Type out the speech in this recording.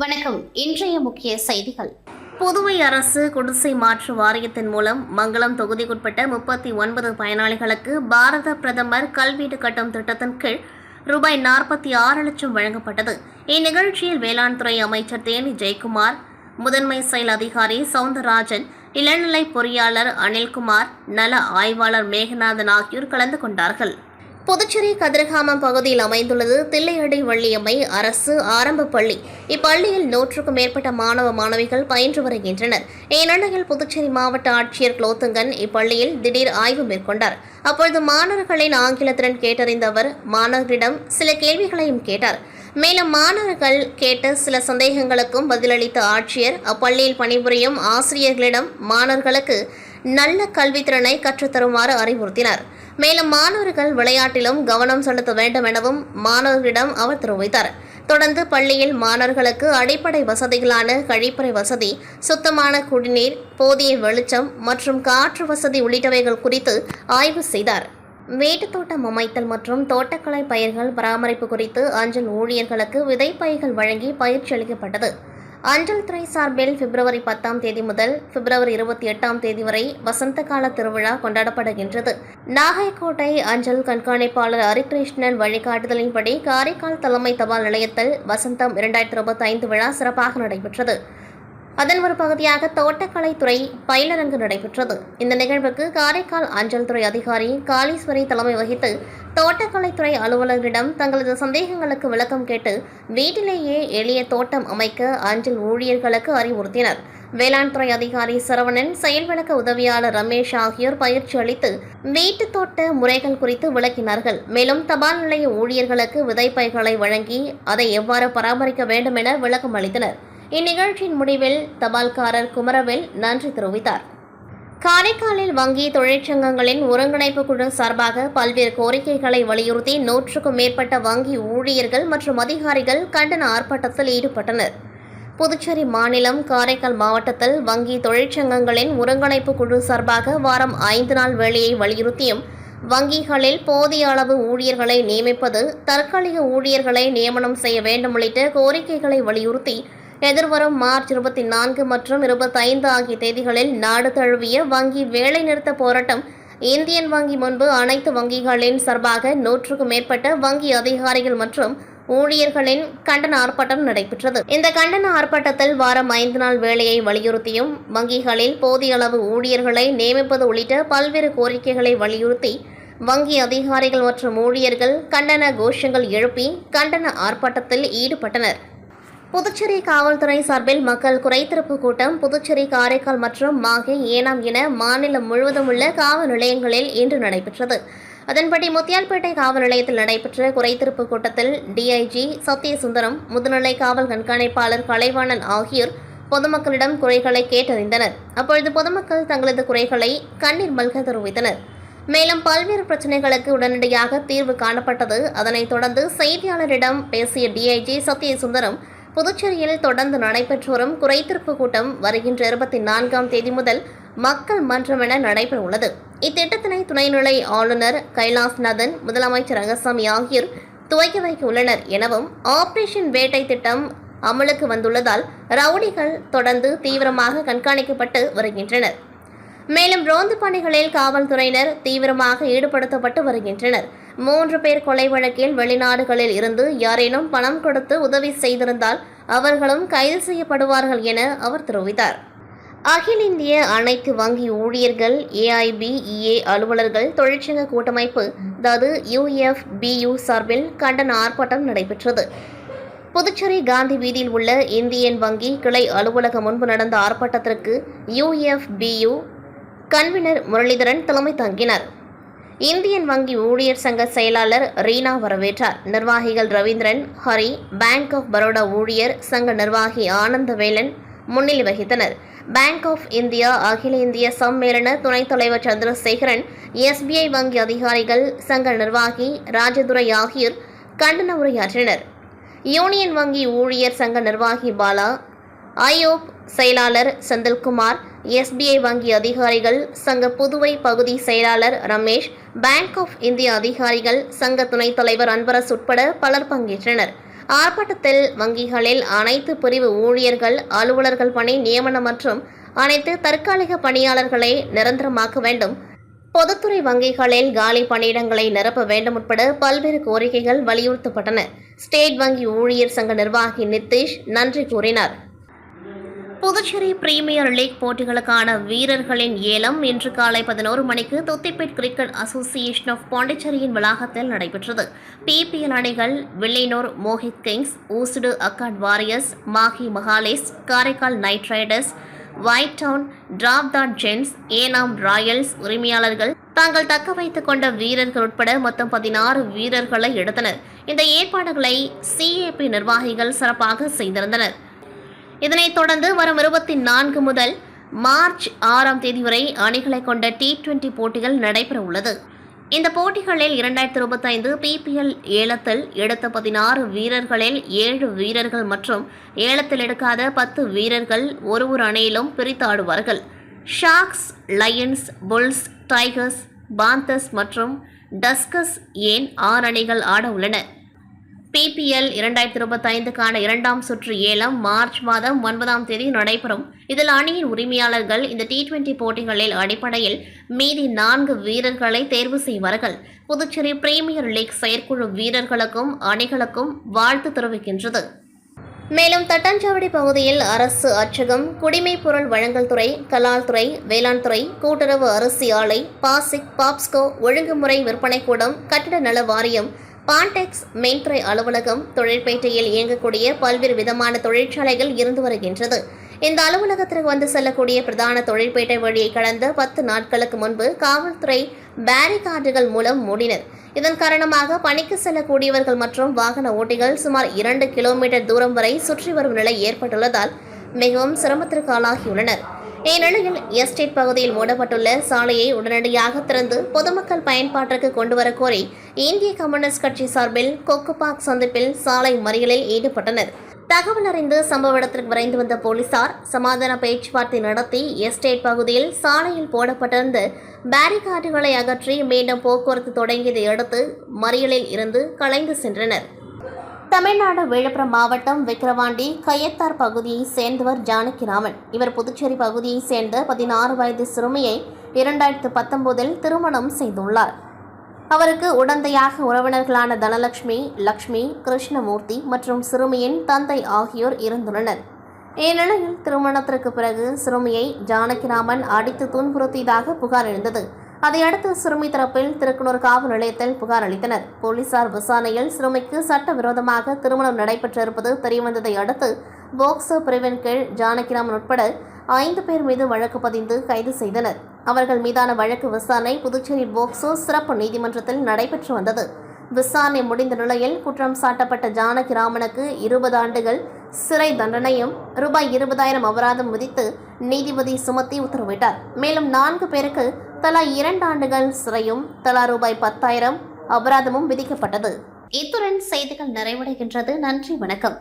வணக்கம். இன்றைய முக்கிய செய்திகள். புதுவை அரசு குடிசை மாற்று வாரியத்தின் மூலம் மங்களம் தொகுதிக்குட்பட்ட 39 பயனாளிகளுக்கு பாரத பிரதமர் கல்வீடு கட்டும் திட்டத்தின் கீழ் ரூபாய் 46 லட்சம் வழங்கப்பட்டது. இந்நிகழ்ச்சியில் வேளாண் துறை அமைச்சர் தேனி ஜெயக்குமார், முதன்மை செயல் அதிகாரி சவுந்தரராஜன், இளநிலை பொறியாளர் அனில்குமார், நல ஆய்வாளர் மேகநாதன் ஆகியோர் கலந்து கொண்டார்கள். புதுச்சேரி கதிர்காமம் பகுதியில் அமைந்துள்ளது தில்லையடி வள்ளியம்மை அரசு ஆரம்ப பள்ளி. இப்பள்ளியில் 100க்கும் மேற்பட்ட மாணவ மாணவிகள் பயின்று வருகின்றனர். இந்நிலையில் புதுச்சேரி மாவட்ட ஆட்சியர் குலோத்துங்கன் இப்பள்ளியில் திடீர் ஆய்வு மேற்கொண்டார். அப்பொழுது மாணவர்களின் ஆங்கில திறன் கேட்டறிந்த அவர் மாணவர்களிடம் சில கேள்விகளையும் கேட்டார். மேலும் மாணவர்கள் கேட்ட சில சந்தேகங்களுக்கும் பதிலளித்த ஆட்சியர் அப்பள்ளியில் பணிபுரியும் ஆசிரியர்களிடம் மாணவர்களுக்கு நல்ல கல்வித்திறனை கற்றுத்தருமாறு அறிவுறுத்தினார். மேலும் மாணவர்கள் விளையாட்டிலும் கவனம் செலுத்த வேண்டும் எனவும் மாணவர்களிடம் அவர் தெரிவித்தார். தொடர்ந்து பள்ளியில் மாணவர்களுக்கு அடிப்படை வசதிகளான கழிப்பறை வசதி, சுத்தமான குடிநீர், போதிய வெளிச்சம் மற்றும் காற்று வசதி உள்ளிட்டவைகள் குறித்து ஆய்வு செய்தார். வீட்டுத் தோட்டம் அமைத்தல் மற்றும் தோட்டக்கலை பயிர்கள் பராமரிப்பு குறித்து அஞ்சல் ஊழியர்களுக்கு விதைப்பைகள் வழங்கி பயிற்சி அளிக்கப்பட்டது. அஞ்சல் துறை சார்பில் பிப்ரவரி 10ஆம் தேதி முதல் பிப்ரவரி 28ஆம் தேதி வரை வசந்த கால திருவிழா கொண்டாடப்படுகின்றது. நாகைக்கோட்டை அஞ்சல் கண்காணிப்பாளர் ஹரிகிருஷ்ணன் வழிகாட்டுதலின்படி காரைக்கால் தலைமை தபால் நிலையத்தில் வசந்தம் 2025 விழா சிறப்பாக நடைபெற்றது. அதன் ஒரு பகுதியாக தோட்டக்கலைத்துறை பயிலரங்கு நடைபெற்றது. இந்த நிகழ்வுக்கு காரைக்கால் அஞ்சல் துறை அதிகாரி காளீஸ்வரி தலைமை வகித்து தோட்டக்கலைத்துறை அலுவலர்களிடம் தங்களது சந்தேகங்களுக்கு விளக்கம் கேட்டு வீட்டிலேயே எளிய தோட்டம் அமைக்க அஞ்சல் ஊழியர்களுக்கு அறிவுறுத்தினர். வேளாண் துறை அதிகாரி சரவணன், செயல் விளக்க உதவியாளர் ரமேஷ் ஆகியோர் பயிற்சி அளித்து வீட்டு தோட்ட முறைகள் குறித்து விளக்கினார்கள். மேலும் தபால் நிலைய ஊழியர்களுக்கு விதைப்பைகளை வழங்கி அதை எவ்வாறு பராமரிக்க வேண்டும் என விளக்கம் அளித்தனர். இந்நிகழ்ச்சியின் முடிவில் தபால்காரர் குமரவேல் நன்றி தெரிவித்தார். காரைக்காலில் வங்கி தொழிற்சங்கங்களின் ஒருங்கிணைப்பு குழு சார்பாக பல்வேறு கோரிக்கைகளை வலியுறுத்தி 100க்கும் மேற்பட்ட வங்கி ஊழியர்கள் மற்றும் அதிகாரிகள் கண்டன ஆர்ப்பாட்டத்தில் ஈடுபட்டனர். புதுச்சேரி மாநிலம் காரைக்கால் மாவட்டத்தில் வங்கி தொழிற்சங்கங்களின் ஒருங்கிணைப்பு குழு சார்பாக வாரம் 5 நாள் வேலையை வலியுறுத்தியும் வங்கிகளில் போதிய அளவு ஊழியர்களை நியமிப்பது, தற்காலிக ஊழியர்களை நியமனம் செய்ய வேண்டும் உள்ளிட்ட கோரிக்கைகளை வலியுறுத்தி எதிர்வரும் மார்ச் 24 மற்றும் 25 ஆகிய தேதிகளில் நாடு தழுவிய வங்கி வேலைநிறுத்த போராட்டம் இந்தியன் வங்கி முன்பு அனைத்து வங்கிகளின் சார்பாக 100க்கும் மேற்பட்ட வங்கி அதிகாரிகள் மற்றும் ஊழியர்களின் கண்டன ஆர்ப்பாட்டம் நடைபெற்றது. இந்த கண்டன ஆர்ப்பாட்டத்தில் வாரம் 5 நாள் வேலையை வலியுறுத்தியும் வங்கிகளில் போதிய அளவு ஊழியர்களை நியமிப்பது உள்ளிட்ட பல்வேறு கோரிக்கைகளை வலியுறுத்தி வங்கி அதிகாரிகள் மற்றும் ஊழியர்கள் கண்டன கோஷங்கள் எழுப்பி கண்டன ஆர்ப்பாட்டத்தில் ஈடுபட்டனர். புதுச்சேரி காவல்துறை சார்பில் மக்கள் குறைதீர்ப்பு கூட்டம் புதுச்சேரி, காரைக்கால் மற்றும் மாஹே, ஏனாம் என மாநிலம் முழுவதும் உள்ள காவல் நிலையங்களில் இன்று நடைபெற்றது. அதன்படி முத்தியால்பேட்டை காவல் நிலையத்தில் நடைபெற்ற குறைதீர்ப்பு கூட்டத்தில் டிஐஜி சத்யசுந்தரம், முதுநிலை காவல் கண்காணிப்பாளர் கலைவாணன் ஆகியோர் பொதுமக்களிடம் குறைகளை கேட்டறிந்தனர். அப்பொழுது பொதுமக்கள் தங்களது குறைகளை கண்ணீர் மல்க தெரிவித்தனர். மேலும் பல்வேறு பிரச்சினைகளுக்கு உடனடியாக தீர்வு காணப்பட்டது. அதனைத் தொடர்ந்து செய்தியாளரிடம் பேசிய டிஐஜி சத்யசுந்தரம், புதுச்சேரியில் தொடர்ந்து நடைபெற்று வரும் குறைதீர்ப்பு கூட்டம் வருகின்ற 24ஆம் தேதி முதல் மக்கள் மன்றம் என நடைபெற உள்ளது. இத்திட்டத்தினை துணைநிலை ஆளுநர் கைலாஸ்நாதன், முதலமைச்சர் ரங்கசாமி ஆகியோர் துவக்கி வைக்க உள்ளனர் எனவும், ஆபரேஷன் வேட்டை திட்டம் அமலுக்கு வந்துள்ளதால் ரவுடிகள் தொடர்ந்து தீவிரமாக கண்காணிக்கப்பட்டு வருகின்றனர். மேலும் ரோந்து பணிகளில் காவல்துறையினர் தீவிரமாக ஈடுபடுத்தப்பட்டு வருகின்றனர். 3 பேர் கொலை வழக்கில் வெளிநாடுகளில் இருந்து யாரேனும் பணம் கொடுத்து உதவி செய்திருந்தால் அவர்களும் கைது செய்யப்படுவார்கள் என அவர் தெரிவித்தார். அகில இந்திய அனைத்து வங்கி ஊழியர்கள் AIBEA அலுவலர்கள் தொழிற்சங்க கூட்டமைப்பு அதாவது UFBU சார்பில் கண்டன ஆர்ப்பாட்டம் நடைபெற்றது. புதுச்சேரி காந்தி வீதியில் உள்ள இந்தியன் வங்கி கிளை அலுவலகம் முன்பு நடந்த ஆர்ப்பாட்டத்திற்கு UFBU கன்வீனர் முரளிதரன் தலைமை தாங்கினார். இந்தியன் வங்கி ஊழியர் சங்க செயலாளர் ரீனா வரவேற்றார். நிர்வாகிகள் ரவீந்திரன், ஹரி, பேங்க் ஆஃப் பரோடா ஊழியர் சங்க நிர்வாகி ஆனந்தவேலன் முன்னிலை வகித்தனர். பேங்க் ஆஃப் இந்தியா அகில இந்திய சம்மேளன துணைத் தலைவர் சந்திரசேகரன், SBI வங்கி அதிகாரிகள் சங்க நிர்வாகி ராஜதுரை ஆகியோர் கண்டன உரையாற்றினர். யூனியன் வங்கி ஊழியர் சங்க நிர்வாகி பாலா, ஐஓப் செயலாளர் செந்தில்குமார், SBI வங்கி அதிகாரிகள் சங்க புதுவை பகுதி செயலாளர் ரமேஷ், பேங்க் ஆஃப் இந்தியா அதிகாரிகள் சங்க துணைத் தலைவர் அன்பரசு உட்பட பலர் பங்கேற்றனர். ஆர்ப்பாட்டத்தில் வங்கிகளில் அனைத்து பிரிவு ஊழியர்கள், அலுவலர்கள் பணி நியமனம் மற்றும் அனைத்து தற்காலிக பணியாளர்களை நிரந்தரமாக்க வேண்டும், பொதுத்துறை வங்கிகளில் காலி பணியிடங்களை நிரப்ப வேண்டும் உட்பட பல்வேறு கோரிக்கைகள் வலியுறுத்தப்பட்டன. ஸ்டேட் வங்கி ஊழியர் சங்க நிர்வாகி நிதிஷ் நன்றி கூறினார். புதுச்சேரி பிரீமியர் லீக் போட்டிகளுக்கான வீரர்களின் ஏலம் இன்று காலை 11 மணிக்கு தொத்திப்பேட் கிரிக்கெட் அசோசியேஷன் ஆஃப் பாண்டிச்சேரியின் வளாகத்தில் நடைபெற்றது. பிபிஎல் அணிகள் வில்லியனூர் மோஹித் கிங்ஸ், ஊசுடு அக்காட் வாரியர்ஸ், மாஹி மகாலேஸ், Karaikal knight riders, white town டிராப்தாட் ஜென்ஸ், ஏனாம் ராயல்ஸ் உரிமையாளர்கள் தாங்கள் தக்க வைத்துக் கொண்ட வீரர்கள் உட்பட மொத்தம் 16 வீரர்களை எடுத்தனர். இந்த ஏற்பாடுகளை CAP நிர்வாகிகள் சிறப்பாக செய்திருந்தனர். இதனைத் தொடர்ந்து வரும் 24 முதல் மார்ச் 6ஆம் தேதி வரை அணிகளை கொண்ட T20 போட்டிகள் நடைபெற உள்ளது. இந்த போட்டிகளில் 2025 PPL ஏலத்தில் எடுத்த 16 வீரர்களில் 7 வீரர்கள் மற்றும் ஏலத்தில் எடுக்காத 10 வீரர்கள் ஒரு அணியிலும் பிரித்தாடுவார்கள். Sharks, lions, bulls, tigers, panthers மற்றும் டஸ்கஸ் ஏன் 6 அணிகள் ஆட உள்ளன. PPL 2025க்கான 2ஆம் சுற்று ஏலம் மார்ச் மாதம் 9ஆம் தேதி நடைபெறும். இதில் அணியின் உரிமையாளர்கள் இந்த T20 போட்டிகளில் அடிப்படையில் மீதி 4 வீரர்களை தேர்வு செய்வார்கள். புதுச்சேரி பிரீமியர் லீக் செயற்குழு வீரர்களுக்கும் அணிகளுக்கும் வாழ்த்து தெரிவிக்கின்றது. மேலும் தட்டாஞ்சாவடி பகுதியில் அரசு அச்சகம், குடிமைப் பொருள் வழங்கல் துறை, கலால் துறை, வேளாண் துறை, கூட்டுறவு அரிசி ஆலை, பாசிக், பாப்ஸ்கோ, ஒழுங்குமுறை விற்பனை கூடம், கட்டிட நல வாரியம், பான்டெக்ஸ், மெயின்துறை அலுவலகம், தொழிற்பேட்டையில் இயங்கக்கூடிய பல்வேறு விதமான தொழிற்சாலைகள் இருந்து வருகின்றது. இந்த அலுவலகத்திற்கு வந்து செல்லக்கூடிய பிரதான தொழிற்பேட்டை வழியை கடந்த 10 நாட்களுக்கு முன்பு காவல்துறை பேரிகார்டுகள் மூலம் மூடினர். இதன் காரணமாக பணிக்கு செல்லக்கூடியவர்கள் மற்றும் வாகன ஓட்டிகள் சுமார் 2 கிலோமீட்டர் தூரம் வரை சுற்றி வரும் நிலை ஏற்பட்டுள்ளதால் மிகவும் சிரமத்திற்கு ஆளாகியுள்ளனர். இந்நிலையில் எஸ்டேட் பகுதியில் மூடப்பட்டுள்ள சாலையை உடனடியாக திறந்து பொதுமக்கள் பயன்பாட்டிற்கு கொண்டுவர கோரி இந்திய கம்யூனிஸ்ட் கட்சி சார்பில் கொக்குபாக் சந்திப்பில் சாலை மறியலில் ஈடுபட்டனர். தகவல் அறிந்து சம்பவ இடத்திற்கு விரைந்து வந்த போலீசார் சமாதான பேச்சுவார்த்தை நடத்தி எஸ்டேட் பகுதியில் சாலையில் போடப்பட்டிருந்த பேரிகார்டுகளை அகற்றி மீண்டும் போக்குவரத்து தொடங்கியதை அடுத்து மறியலில் இருந்து கலைந்து சென்றனர். தமிழ்நாடு விழுப்புரம் மாவட்டம் விக்கிரவாண்டி கயத்தார் பகுதியை சேர்ந்தவர் ஜானகிராமன். இவர் புதுச்சேரி பகுதியை சேர்ந்த 16 வயது சிறுமியை 2019இல் திருமணம் செய்துள்ளார். அவருக்கு உடந்தையாக உறவினர்களான தனலட்சுமி, லட்சுமி, கிருஷ்ணமூர்த்தி மற்றும் சிறுமியின் தந்தை ஆகியோர் இருந்துள்ளனர். இந்நிலையில் திருமணத்திற்கு பிறகு சிறுமியை ஜானகிராமன் அடித்து துன்புறுத்தியதாக புகார் எழுந்தது. அதையடுத்து சிறுமி தரப்பில் திருக்குனூர் காவல் நிலையத்தில் புகார் அளித்தனர். போலீசார் விசாரணையில் சிறுமிக்கு சட்டவிரோதமாக திருமணம் நடைபெற்றிருப்பது தெரியவந்ததை அடுத்து போக்சோ பிரிவின் கீழ் ஜானகிராமன் உட்பட 5 பேர் மீது வழக்கு பதிந்து கைது செய்தனர். அவர்கள் மீதான வழக்கு விசாரணை புதுச்சேரி போக்சோ சிறப்பு நீதிமன்றத்தில் நடைபெற்று வந்தது. விசாரணை முடிந்த நிலையில் குற்றம் சாட்டப்பட்ட ஜானகிராமனுக்கு 20 ஆண்டுகள் சிறை தண்டனையும் ரூபாய் 20,000 அபராதம் விதித்து நீதிபதி சுமத்தி உத்தரவிட்டார். மேலும் 4 பேருக்கு தலா 2 ஆண்டுகள் சிறையும் தலா ரூபாய் 10,000 அபராதமும் விதிக்கப்பட்டது. இத்துடன் செய்திகள் நிறைவடைகின்றது. நன்றி, வணக்கம்.